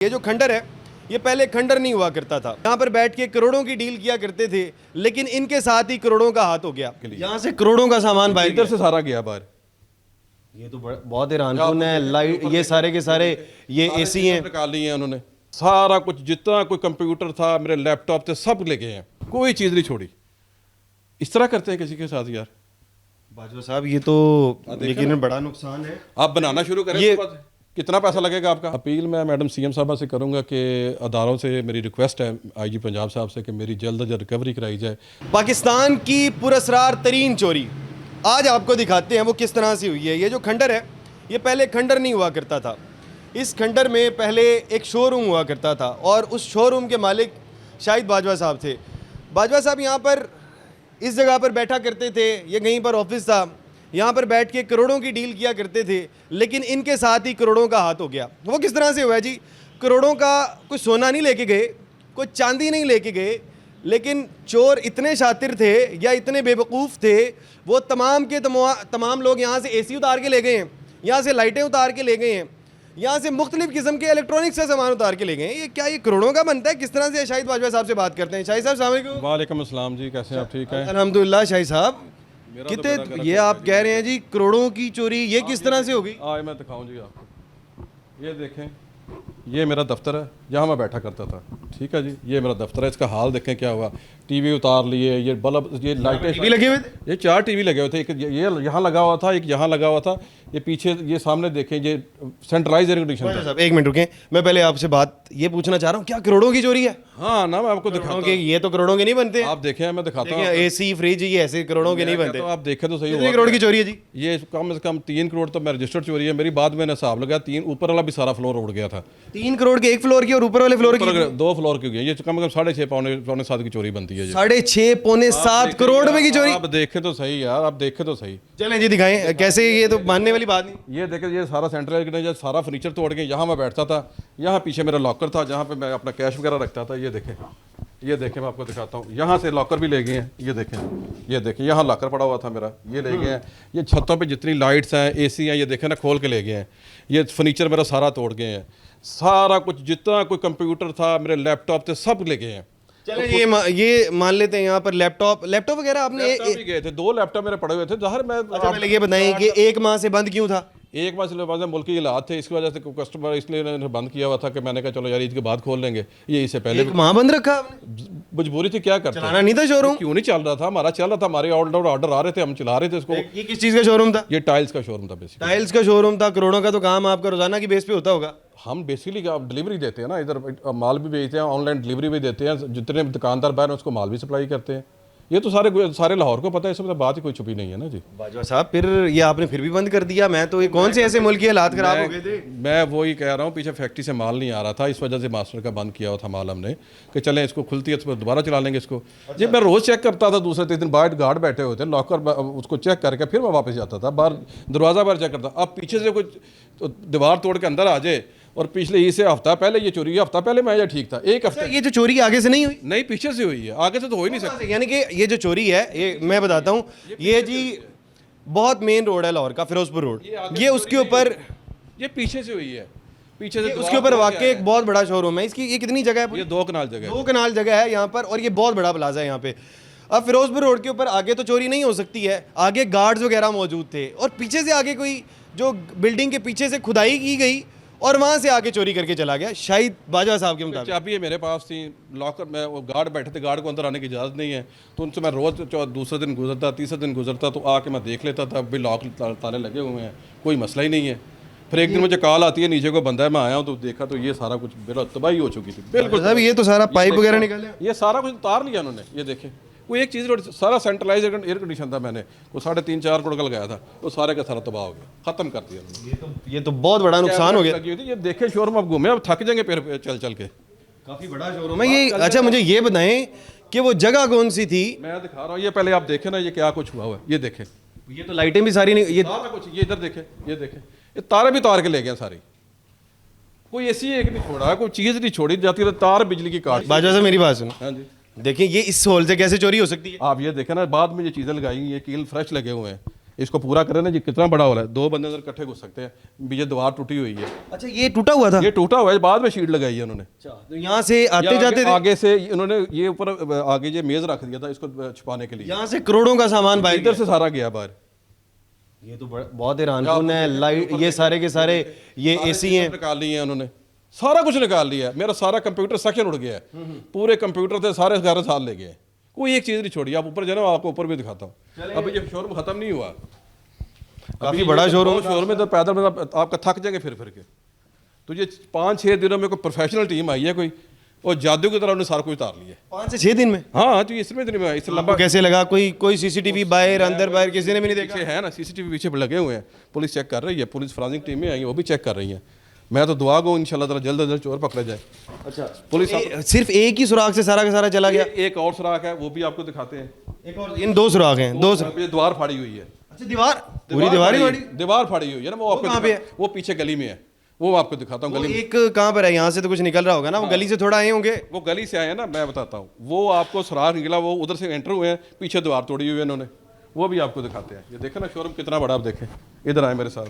ये जो खंडर है ये पहले खंडर नहीं हुआ करता था। यहाँ पर बैठ के करोड़ों की डील किया करते थे, लेकिन इनके साथ ही करोड़ों का हाथ हो गया। यहाँ से करोड़ों का सामान बाहर इधर से सारा गया बाहर। ये तो बहुत हैरानकुन है। लाइट ये सारे के सारे ये एसी हैं, निकाल ली है उन्होंने। सारा कुछ जितना कोई कंप्यूटर था, मेरे लैपटॉप थे, सब ले गए हैं, कोई चीज़ नहीं छोड़ी। इस तरह करते हैं किसी के साथ यार। बाजवा साहब ये तो यकीनन बड़ा नुकसान है। आप बनाना शुरू करें ये कितना पैसा लगेगा आपका? अपील मैं मैडम सीएम साहबा से करूंगा कि अदारों से मेरी रिक्वेस्ट है आईजी पंजाब साहब से कि मेरी जल्द अज जल्द रिकवरी कराई जाए। पाकिस्तान की पुरअसरार तरीन चोरी आज आपको दिखाते हैं वो किस तरह से हुई है। ये जो खंडर है ये पहले खंडर नहीं हुआ करता था। इस खंडर में पहले एक शोरूम हुआ करता था और उस शोरूम के मालिक शाहिद बाजवा साहब थे। बाजवा साहब यहाँ पर इस जगह पर बैठा करते थे, ये कहीं पर ऑफिस था, यहाँ पर बैठ के करोड़ों की डील किया करते थे, लेकिन इनके साथ ही करोड़ों का हाथ हो गया। वो किस तरह से हुआ जी? करोड़ों का कोई सोना नहीं लेके गए, कोई चांदी नहीं लेके गए, लेकिन चोर इतने शातिर थे या इतने बेवकूफ़ थे, वो तमाम के तमाम लोग यहाँ से एसी उतार के ले गए हैं, यहाँ से लाइटें उतार के ले गए हैं, यहाँ से मुख्तलिफ किस्म के इलेक्ट्रॉनिक्स का सामान उतार के ले गए हैं। ये क्या ये करोड़ों का बनता है? किस तरह से शाहिद बाजवा साहब से बात करते हैं। शाहिद साहब अस्सलाम वालेकुम। वालेकुम अस्सलाम जी, कैसे हैं आप? ठीक है अल्हम्दुलिल्लाह। शाहिद साहब कितने ये आप कह रहे हैं जी करोड़ों की चोरी, ये किस तरह से होगी? आज मैं दिखाऊं जी आपको। ये देखें, ये मेरा दफ्तर है जहाँ मैं बैठा करता था। ठीक है जी, ये मेरा दफ्तर है। इसका हाल देखें क्या हुआ। टीवी उतार लिए, ये बल्ब, ये लाइटें टीवी लगे हुए थे, ये 4 टीवी लगे हुए थे। एक ये यहाँ लगा हुआ था, एक यहाँ लगा हुआ था, ये पीछे ये सामने देखें, ये सेंट्रलाइज एयर कंडीशन था। साहब एक मिनट रुकें, मैं पहले आपसे बात ये पूछना चाह रहा हूँ, क्या करोड़ों की चोरी है? हाँ ना, मैं आपको दिखाऊं कि ये तो करोड़ों के नहीं बनते। आप देखें, मैं दिखाता हूँ। एसी फ्रिज ये ऐसे करोड़ों के नहीं बनते। तो आप देखें तो सही। कितने करोड़ की चोरी है जी? ये कम से कम 3 करोड़ तो मैं रजिस्टर्ड चोरी है मेरी। बाद में मैंने हिसाब लगाया, 3 ऊपर वाला भी सारा फ्लोर उड़ गया था। 3 करोड़ के एक फ्लोर की और ऊपर वाले फ्लोर की 2 फ्लोर की हुई है। ये कम से कम 6.5 पौने 7 की चोरी बनती है। 6.5 पौने 7 करोड़ रुपए की चोरी। आप देखें तो सही यार, आप देखें तो सही। चलें जी दिखाएं कैसे, ये तो मानने वाली बात नहीं। ये देखें, ये सारा सेंट्रल एयर सारा फर्नीचर तोड़ के यहाँ मैं बैठता था। यहाँ पीछे मेरा लॉकर था जहाँ पे मैं अपना कैश वगैरह रखता था। ये देखें, ये देखें, मैं आपको दिखाता हूँ। यहाँ से लॉकर भी ले गए हैं। ये देखें, यहाँ लॉकर पड़ा हुआ था मेरा, ये ले गए हैं। ये छतों पे जितनी लाइट्स हैं, एसी हैं, ये देखें ना, खोल के ले गए हैं। ये फर्नीचर मेरा सारा तोड़ गए हैं। सारा कुछ जितना कोई कंप्यूटर था, मेरे लैपटॉप थे, सब ले गए हैं। चलें ये मान लेते हैं यहाँ पर लैपटॉप वगैरह आपने भी गए थे। 2 लैपटॉप मेरे पड़े हुए थे। ज़ाहिर मैं अच्छा पहले ये बताएं कि 1 माह से बंद क्यों था? 1 माह से मुल्क की हालात थे, इसकी वजह से कस्टमर इसलिए इन्होंने बंद किया हुआ था कि मैंने कहा चलो यार ईद के बाद खोल लेंगे। ये इससे पहले 1 माह बंद रखा आपने? मजबूरी थी, क्या करते, चलाना नहीं था शोरूम? क्यों नहीं चल रहा था? हमारा चल रहा था, हमारे ऑर्डर आ रहे थे, हम चला रहे थे इसको। ये किस चीज़ का शोरूम था? ये टाइल्स का शोरूम था बेसिकली। टाइल्स का शोरूम था। करोड़ों का तो काम आपका रोजाना की बेस पे होता होगा। हम बेसिकली डिलीवरी देते हैं ना, इधर माल भी बेचते हैं, ऑनलाइन डिलीवरी भी देते हैं। जितने दुकानदार बाहर हैं उसको माल भी सप्लाई करते हैं। ये तो सारे लाहौर को पता है, इसमें बात ही कोई छुपी नहीं है ना जी। बाजवा साहब फिर ये आपने फिर भी बंद कर दिया। मैं तो ये कौन से ऐसे मुल्क के हालात खराब हो गए थे? मैं वही कह रहा हूँ, पीछे फैक्ट्री से माल नहीं आ रहा था, इस वजह से मास्टर का बंद किया हुआ था माल हमने कि चलें इसको खुलती है तो दोबारा चला लेंगे इसको। जी मैं रोज़ चेक करता था, दूसरे 3 दिन बाहर गार्ड बैठे हुए थे, लॉकर उसको चेक करके फिर मैं वापस जाता था, बाहर दरवाज़ा बाहर चेक करता। अब पीछे से कुछ तो दीवार तोड़ के अंदर आ जाए, और पिछले इससे हफ्ता पहले ये चोरी, हफ्ता पहले मैं ठीक था। 1 हफ्ता। ये जो चोरी आगे से नहीं हुई? नहीं, पीछे से हुई है, आगे से तो हो ही नहीं सकता। यानी कि ये जो चोरी है, ये मैं बताता हूँ, ये जी बहुत मेन रोड है लाहौर का, फिरोजपुर रोड, ये उसके ऊपर, ये पीछे से हुई है, पीछे से उसके ऊपर वाकई एक बहुत बड़ा शोरूम है। इसकी ये कितनी जगह है? ये 2 कनाल जगह है। 2 कनाल जगह है यहाँ पर, और ये बहुत बड़ा प्लाजा है यहाँ पे। अब फिरोजपुर रोड के ऊपर आगे तो चोरी नहीं हो सकती है, आगे गार्ड्स वगैरह मौजूद थे, और पीछे से आगे कोई जो बिल्डिंग के पीछे से खुदाई की गई और वहाँ से आके चोरी करके चला गया। शाहिद बाजवा साहब के मुताबिक चाबी मेरे पास थी, लॉकर में वो गार्ड बैठे थे, गार्ड को अंदर आने की इजाज़त नहीं है, तो उनसे मैं रोज़ दूसरे दिन गुजरता, तीसरे दिन गुजरता, तो आके मैं देख लेता था, भाई लॉक ताले लगे हुए हैं, कोई मसला ही नहीं है। फिर एक दिन मुझे कॉल आती है, नीचे को बंदा है, मैं आया हूँ तो देखा तो ये सारा कुछ मेरा तबाही हो चुकी थी। बिल्कुल साहब ये तो सारा पाइप वगैरह निकाले, ये सारा कुछ उतार लिया उन्होंने। ये देखें, वो एक चीज़ सारा सेंट्रलाइज एयर कंडीशन था, मैंने वो 3.5-4 करोड़ का लगाया था, वो सारे का सारा तबाह हो गया, ख़त्म कर दिया उन्होंने। ये तो बहुत बड़ा नुकसान हो गया। ये देखे शोरूम, अब घूमे, अब थक जाएंगे फिर चल चल के। काफ़ी बड़ा शोरूम है ये। अच्छा मुझे ये बताएं कि वो जगह कौन सी थी? मैं दिखा रहा हूँ, ये पहले आप देखें ना, ये क्या कुछ हुआ है। ये देखें, ये तो लाइटें भी सारी नहीं, ये कुछ, ये इधर देखें, ये देखें, ये तारे भी तार के ले गए सारी, कोई ऐसी एक नहीं छोड़ा, कोई चीज़ नहीं छोड़ी जाती, तार बिजली की काट। बाजवा से मेरी बात सुनो। हाँ जी, देखिए ये इस होल से कैसे चोरी हो सकती है? आप ये देखें ना, बाद में ये चीज़ें लगाई, ये कील फ्रेश लगे हुए हैं, इसको पूरा करें ना जी, कितना बड़ा हो रहा है, 2 बंदे अंदर इकट्ठे घुस सकते हैं। ये दीवार टूटी हुई है, अच्छा ये टूटा हुआ था? ये टूटा हुआ है, बाद में शीट लगाई है उन्होंने। तो यहाँ से आते जाते थे, आगे से इन्होंने ये ऊपर आगे ये मेज रख दिया था इसको छुपाने के लिए। यहाँ से करोड़ों का सामान बाहर इधर से सारा गया बाहर। ये तो बहुत हैरानकुन है। लाइट ये सारे के सारे ये एसी हैं, निकाल लिए हैं उन्होंने, सारा कुछ निकाल लिया है। मेरा सारा कंप्यूटर सेक्शन उड़ गया है, पूरे कंप्यूटर थे सारे 11 साल ले गए, कोई एक चीज़ नहीं छोड़ी। आप ऊपर जाना, आपको ऊपर भी दिखाता हूँ। अभी ये शोरूम खत्म नहीं हुआ, काफी बड़ा शोरूम। शोरूम में तो पैदल में आपका थक जाएंगे फिर के। तो ये 5-6 दिनों में कोई प्रोफेशनल टीम आई है कोई, और जादू की तरह उन्होंने सारा कुछ उतार लिया। 5 से 6 दिन में? हाँ तो इसमें दिन में इससे लंबा कैसे लगा? कोई सीसीटीवी बाहर अंदर बाहर किसी ने भी नहीं देखा? पीछे है ना, सीसीटीवी पीछे लगे हुए हैं, पुलिस चेक कर रही है, पुलिस फॉरेंसिक टीमें आई हैं वो भी चेक कर रही हैं। मैं तो दुआ को इंशाल्लाह ताला जल्द से जल्द चोर पकड़े जाए। अच्छा, पुलिस सिर्फ एक ही सुराख से सारा का सारा चला गया? एक और सुराख है, वो भी आपको दिखाते हैं। एक और, इन 2 सुराख हैं? 2 सुराख। ये दीवार फाड़ी हुई है। अच्छा दीवार, पूरी दीवार ही फाड़ी? दीवार फाड़ी हुई है ना, वो आपको कहाँ पे है? वो पीछे गली में है, वो आपको दिखाता हूँ। गली में एक कहाँ पर है? यहाँ से तो कुछ निकल रहा होगा ना, वो गली से थोड़ा आए होंगे। वो गली से आए हैं ना, मैं बताता हूँ। वो आपको सुराख निकला, वो उधर से एंटर हुए हैं, पीछे दीवार तोड़ी हुई है इन्होंने, वो भी आपको दिखाते हैं। ये देखें ना शोरूम कितना बड़ा, आप देखें, इधर आए मेरे साथ।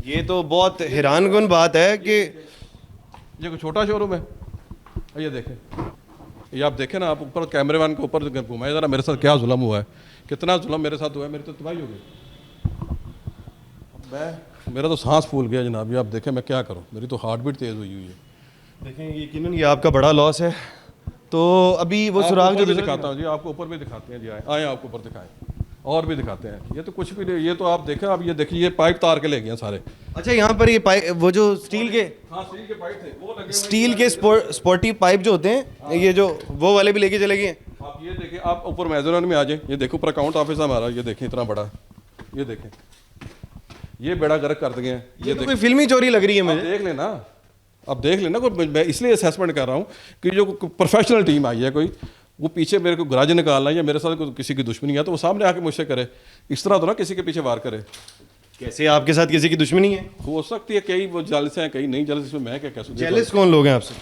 ये तो बहुत हैरानकुन बात है कि ये कोई छोटा शोरूम है। ये देखें, ये आप देखें ना, आप ऊपर कैमरे मैन के ऊपर घुमाए ज़रा, मेरे साथ क्या जुल्म हुआ है, कितना जुल्म मेरे साथ हुआ है, मेरी तो तबाही हो गई। मेरा तो सांस फूल गया जनाब। ये आप देखें, मैं क्या करूं, मेरी तो हार्ट बीट तेज़ हुई है। देखें यकीनन ये आपका बड़ा लॉस है। तो अभी वो सुराग जो दिखाता हूँ जी, आपको ऊपर भी दिखाते हैं जी, आए आपको ऊपर दिखाएं, और भी दिखाते हैं। ये तो कुछ भी नहीं, ये तो आप देखें, आप ये देखिए, ये पाइप तार के ले गए सारे। अच्छा यहाँ पर ये पाइप, वो जो स्टील के, हाँ स्टील के पाइप थे वो लगे, स्टील के स्पोर्टिव पाइप जो होते हैं, ये जो वो वाले भी लेके चले गए। आप ये देखें, आप ऊपर मैजोन में आ जाए, ये देखो ऊपर अकाउंट ऑफिस हमारा, ये देखें इतना बड़ा, ये देखें, ये बेड़ा गर्क कर दिए हैं। ये तो कोई फिल्मी चोरी लग रही है मुझे। देख लेना, अब देख लेना, कोई मैं इसलिए असेसमेंट कर रहा हूँ कि जो प्रोफेशनल टीम आई है कोई, वो पीछे मेरे को गराज निकालना है या मेरे साथ किसी की दुश्मनी है तो वो सामने आके मुझसे करे। इस तरह तो ना किसी के पीछे वार करे। कैसे आपके साथ किसी की दुश्मनी है? हो सकती है, कई वो जेलस हैं, कई नहीं जेलस, इसमें मैं क्या कह सकता हूँ। जेलस कौन लोग हैं आपसे?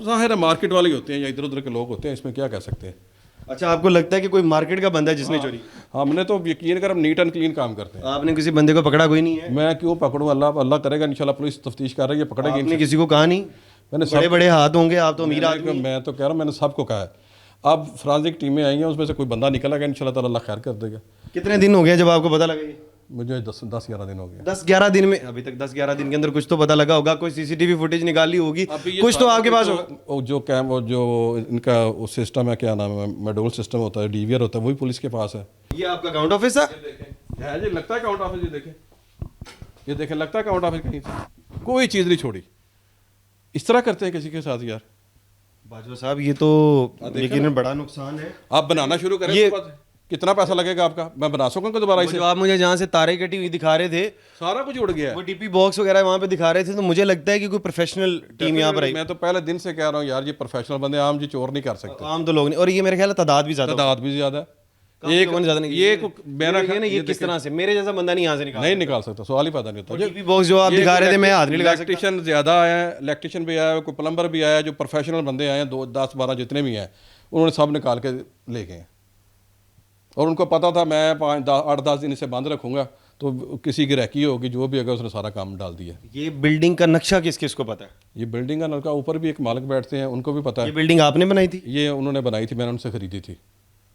ज़ाहिर है मार्केट वाले ही होते हैं या इधर उधर के लोग होते हैं, इसमें क्या कह सकते हैं। अच्छा, आपको लगता है कि कोई मार्केट का बंदा है जिसने चोरी? हमने तो यकीन कर, हम नीट एंड क्लीन काम करते हैं। आपने किसी बंदे को पकड़ा कोई नहीं है? मैं क्यों पकड़ूँ, अल्लाह करेगा, इंशाल्लाह पुलिस तफ्तीश कर रही है, पकड़ेगी। आपने किसी को कहा नहीं? मैंने बड़े बड़े हाथ होंगे, आप तो अमीर आदमी। मैं तो कह रहा हूँ, मैंने सबको कहा है। अब फ्रांसिक टीमें आई हैं, उसमें से कोई बंदा निकल आएगा, इंशाल्लाह ताला अल्लाह खैर कर देगा। कितने दिन हो गए जब आपको पता लगा ये? मुझे 10-11 दिन हो गए। 10-11 दिन में? अभी तक 10-11 दिन के अंदर कुछ तो पता लगा होगा, कोई सीसीटीवी फुटेज निकाली होगी, कुछ तो आपके पास होगा। वो जो इनका वो सिस्टम है, क्या नाम है, मेडोल सिस्टम होता है, डीवीआर होता है, वही पुलिस के पास है। ये आपका अकाउंट ऑफिस था? है जी, लगता है अकाउंट ऑफिस। ये देखें, लगता है अकाउंट ऑफिस कहीं से कोई चीज़ नहीं छोड़ी। इस तरह करते हैं किसी के साथ यार। बाजवा साहब ये तो यकीनन बड़ा नुकसान है। आप बनाना शुरू करें, ये कितना पैसा लगेगा आपका? मैं बना सकूंगा दोबारा इसे? जो आप मुझे जहाँ से तारे कटी हुई दिखा रहे थे, सारा कुछ उड़ गया है। वो डीपी बॉक्स वगैरह वहाँ पे दिखा रहे थे, तो मुझे लगता है कि कोई प्रोफेशनल टीम यहाँ पर आई। मैं तो पहले दिन से कह रहा हूँ यार, ये प्रोफेशनल बंदे आम जी चोर नहीं कर सकते। आम तो लोग नहीं, और ये मेरे ख्याल है तादाद भी ज़्यादा, तादाद भी ज़्यादा है। एक ज़्यादा नहीं। ये मेरा ये किस तरह से मेरे जैसा बंदा नहीं यहाँ से नहीं निकाल सकता, सवाल ही पता नहीं होता। डीपी बॉक्स जो आप दिखा रहे थे, मैं हाथ नहीं लगा सकता। इलेक्ट्रिशियन ज़्यादा आए हैं, इलेक्ट्रिशियन भी आया, कोई प्लम्बर भी आया, जो प्रोफेशनल बंदे आए हैं 10-12 जितने भी हैं, उन्होंने सब निकाल के ले गए। और उनको पता था मैं 8-10 दिन इसे बंद रखूंगा तो किसी की रैकी होगी, जो भी होगा उसने सारा काम डाल दिया। ये बिल्डिंग का नक्शा किस किस को पता है? ये बिल्डिंग का नलका, ऊपर भी एक मालिक बैठते हैं, उनको भी पता है। ये बिल्डिंग आपने बनाई थी? ये उन्होंने बनाई थी, मैंने उनसे खरीदी थी।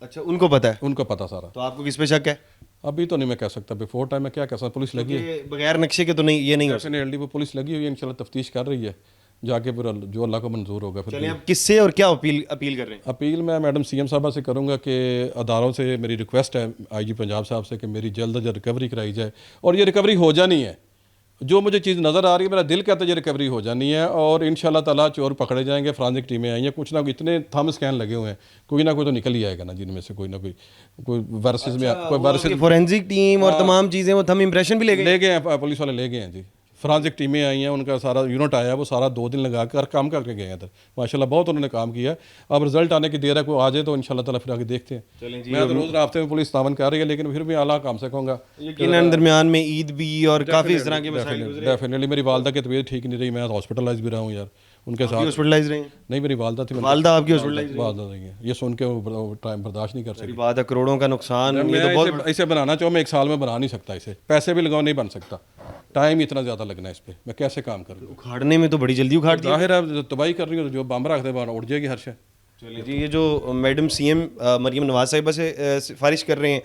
अच्छा, उनको पता है? उनको पता सारा। तो आपको किस पे शक है? अभी तो नहीं मैं कह सकता, बिफोर टाइम मैं क्या कह सकता। पुलिस लगी है बगैर नक्शे के तो नहीं, ये नहीं हो डेफिनेटली वो पुलिस लगी हुई है, इंशाल्लाह तफ्तीश कर रही है, जाके फिर जो अल्लाह को मंजूर होगा। फिर चलिए, आप किससे और क्या अपील कर रहे हैं? अपील मैं मैडम सीएम साहबा से करूंगा कि अदारों से मेरी रिक्वेस्ट है आईजी पंजाब साहब से कि मेरी जल्द अज रिकवरी कराई जाए। और ये रिकवरी हो जानी है, जो मुझे चीज़ नज़र आ रही है, मेरा दिल कहता है ये रिकवरी हो जानी है। और इंशाल्लाह ताला चोर पकड़े जाएंगे। फ्रांसिक टीमें आई हैं, कुछ ना कुछ इतने थंब स्कैन लगे हुए हैं, कोई ना कोई तो निकल ही आएगा ना, जिनमें से कोई ना कोई वर्सेस में कोई वर्सेस। फोरेंसिक टीम और तमाम चीज़ें, वो थंब इंप्रेशन भी ले गए हैं, पुलिस वाले ले गए हैं जी। फ्रांसिक टीमें आई हैं, उनका सारा यूनिट आया, वो सारा 2 दिन लगा कर काम करके गए हैं इधर। माशाल्लाह बहुत उन्होंने काम किया है। अब रिजल्ट आने की देर है, कोई आ जाए तो इंशाल्लाह ताला फिर आगे देखते हैं। मैं तो रोज़ रास्ते में पुलिस तावन कर रही है, लेकिन फिर भी अल्लाह काम से कहूँगा। यकीनन दरमियान में ईद भी और काफ़ी इस तरह के मसाइल गुजरे। डेफिनेटली मेरी वालदा की तबीयत ठीक नहीं रही, मैं हॉस्पिटलाइज भी रहा हूँ यार, उनके साथ हॉस्पिटलाइज रहे हैं? नहीं, मेरी वालदा थी। वालदा आपकी हॉस्पिटलाइज? वालदा नहीं है, ये सुन के वो टाइम बर्दाश्त नहीं कर सकती। बात है, करोड़ों का नुकसान। ये तो मैं बहुत इसे बनाना चाहूँ, मैं एक साल में बना नहीं सकता इसे, पैसे भी लगाओ नहीं बन सकता, टाइम इतना ज़्यादा लगना है इस पर, मैं कैसे काम करूँ? उखाड़ने में तो बड़ी जल्दी उखाड़ दिया। जाहिर है तबाही कर रही हो, जो बम रख दे वहाँ उड़ जाएगी हर शय। चलिए जी, ये जो मैडम सीएम मरीम नवाज साहिबा से सिफारिश कर रहे हैं,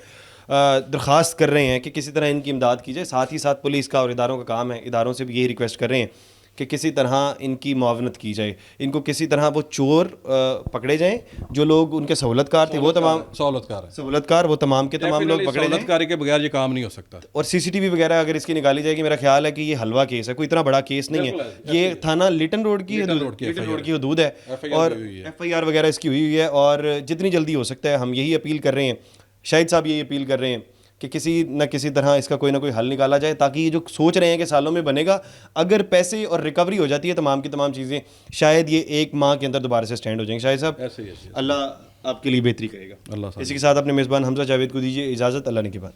दरख्वास्त कर रहे हैं कि किसी तरह इनकी इमदाद की जाए, साथ ही साथ पुलिस का और इदारों का काम है, इदारों से भी यही रिक्वेस्ट कर रहे हैं कि किसी तरह इनकी मुआवनत की जाए, इनको किसी तरह वो चोर पकड़े जाएं, जो लोग उनके सहूलतकार थे वो तमाम सहूलतकार वो तमाम के तमाम लोग पकड़े जाएं। सहूलतकारी के बगैर ये काम नहीं हो सकता। और सीसीटीवी वगैरह अगर इसकी निकाली जाएगी, मेरा ख्याल है कि ये हलवा केस है, कोई इतना बड़ा केस नहीं है। ये थाना लिटन रोड की हदूद है और FIR वगैरह इसकी हुई है। और जितनी जल्दी हो सकता है हम यही अपील कर रहे हैं, शाहिद साहब यही अपील कर रहे हैं कि किसी न किसी तरह इसका कोई ना कोई हल निकाला जाए, ताकि ये जो सोच रहे हैं कि सालों में बनेगा, अगर पैसे और रिकवरी हो जाती है तमाम की तमाम चीज़ें, शायद ये 1 माह के अंदर दोबारा से स्टैंड हो जाएंगे। शाहिद साहब, अल्लाह आपके लिए बेहतरी करेगा। अल्लाह। इसी के साथ अपने मेज़बान हमजा जावेद को दीजिए इजाज़त। अल्लाह ने की बात।